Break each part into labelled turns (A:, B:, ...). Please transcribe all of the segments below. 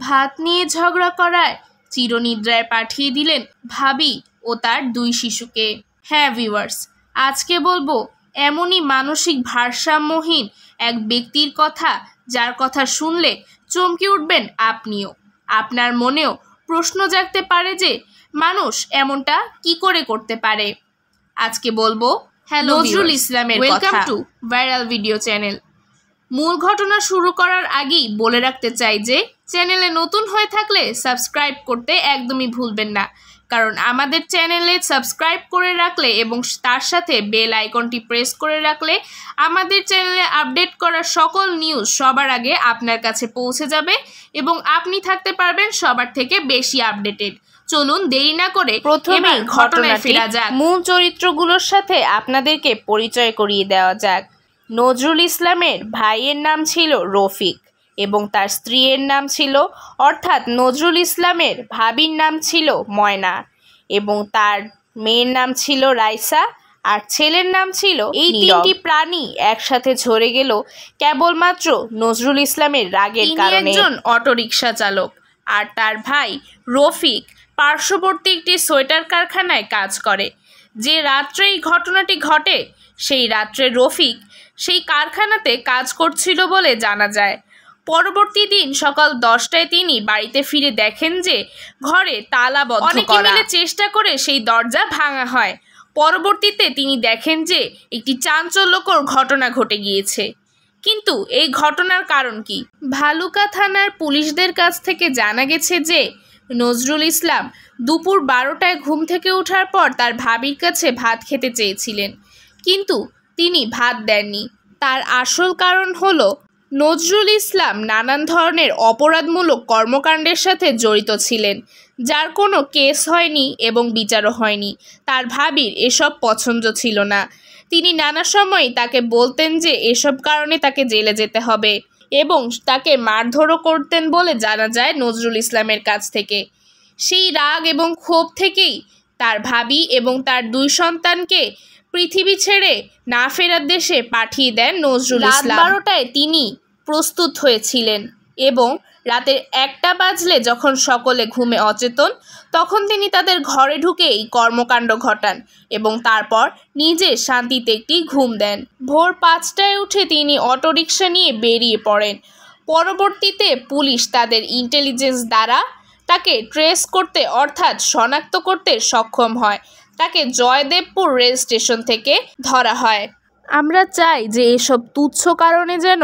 A: ভাত নিয়ে ঝগড়া করায় চিরনিদ্রায় পাঠিয়ে দিলেন ভাবি ও তার 2 শিশুকে। হ্যাঁ ভিউয়ার্স, আজকে বলবো এমনই মানসিক ভারসাম্যহীন এক ব্যক্তির কথা, যার কথা শুনলে চমকে উঠবেন আপনিও। আপনার মনেও প্রশ্ন জাগতে পারে যে মানুষ এমনটা কি করে করতে পারে। আজকে বলবো নজরুল ইসলামের কথা। Welcome to viral video channel. মূল ঘটনা শুরু করার আগেই বলে রাখতে চাই যে চ্যানেলে নতুন হয়ে থাকলে সাবস্ক্রাইব করতে একদমই ভুলবেন না, কারণ আমাদের চ্যানেলে সাবস্ক্রাইব করে রাখলে এবং তার সাথে বেল আইকনটি প্রেস করে রাখলে আমাদের চ্যানেলে আপডেট করা সকল নিউজ সবার আগে আপনার কাছে পৌঁছে যাবে এবং আপনি থাকতে পারবেন সবার থেকে বেশি আপডেটেড। চলুন দেরি না করে প্রথমে ঘটনায় ফেরা যাক। মূল চরিত্রগুলোর সাথে আপনাদেরকে পরিচয় করিয়ে দেওয়া যাক। নজরুল ইসলামের ভাইয়ের নাম ছিল রফিক এবং তার স্ত্রীর নাম ছিল, অর্থাৎ নজরুল ইসলামের ভাবির নাম ছিল ময়না এবং তার মেয়ের নাম ছিল রাইসা আর ছেলের নাম ছিল। এই 3টি প্রাণী একসাথে ঝরে গেল কেবলমাত্র নজরুল ইসলামের রাগের কারণে। একজন অটোরিকশা চালক আর তার ভাই রফিক পার্শ্ববর্তী একটি সোয়েটার কারখানায় কাজ করে। যে রাত্রে এই ঘটনাটি ঘটে সেই রাত্রে রফিক সেই কারখানাতে কাজ করছিল বলে জানা যায়। পরবর্তী দিন সকাল 10টায় তিনি বাড়িতে ফিরে দেখেন যে ঘরে তালাবদ্ধ করা। অনেকে মিলে চেষ্টা করে সেই দরজা ভাঙা হয়। পরবর্তীতে তিনি দেখেন যে একটি চাঞ্চল্যকর ঘটনা ঘটে গিয়েছে। কিন্তু এই ঘটনার কারণ কি? ভালুকা থানার পুলিশদের কাছ থেকে জানা গেছে যে নজরুল ইসলাম দুপুর 12টায় ঘুম থেকে ওঠার পর তার ভাবির কাছে ভাত খেতে চেয়েছিলেন, কিন্তু তিনি ভাত দেননি। তার আসল কারণ হলো নজরুল ইসলাম নানান ধরনের অপরাধমূলক কর্মকাণ্ডের সাথে জড়িত ছিলেন, যার কোনো কেস হয়নি এবং বিচারও হয়নি। তার ভাবির এসব পছন্দ ছিল না। তিনি নানা সময় তাকে বলতেন যে এসব কারণে তাকে জেলে যেতে হবে এবং তাকে মারধরও করতেন বলে জানা যায় নজরুল ইসলামের কাছ থেকে। সেই রাগ এবং ক্ষোভ থেকেই তার ভাবি এবং তার 2 সন্তানকে পৃথিবী ছেড়ে না ফেরার দেশে পাঠিয়ে দেন নজরুল ইসলাম। রাত 12টায় তিনি প্রস্তুত হয়েছিলেন এবং রাতের 1টা বাজলে যখন সকলে ঘুমে অচেতন, তখন তিনি তাদের ঘরে ঢুকে এই কর্মকাণ্ড ঘটান এবং তারপর নিজে শান্তিতে একটি ঘুম দেন। ভোর 5টায় উঠে তিনি অটোরিকশা নিয়ে বেরিয়ে পড়েন। পরবর্তীতে পুলিশ তাদের ইন্টেলিজেন্স দ্বারা তাকে ট্রেস করতে, অর্থাৎ শনাক্ত করতে সক্ষম হয়। তাকে জয়দেবপুর রেল স্টেশন থেকে ধরা হয়। আমরা চাই যে এসব তুচ্ছ কারণে যেন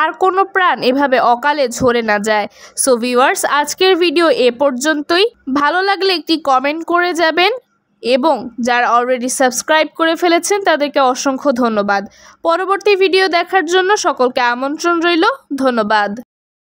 A: আর কোনো প্রাণ এভাবে অকালে ঝরে না যায়। সো ভিউয়ার্স, আজকের ভিডিও এ পর্যন্তই। ভালো লাগলে একটি কমেন্ট করে যাবেন এবং যারা অলরেডি সাবস্ক্রাইব করে ফেলেছেন তাদেরকে অসংখ্য ধন্যবাদ। পরবর্তী ভিডিও দেখার জন্য সকলকে আমন্ত্রণ রইল। ধন্যবাদ।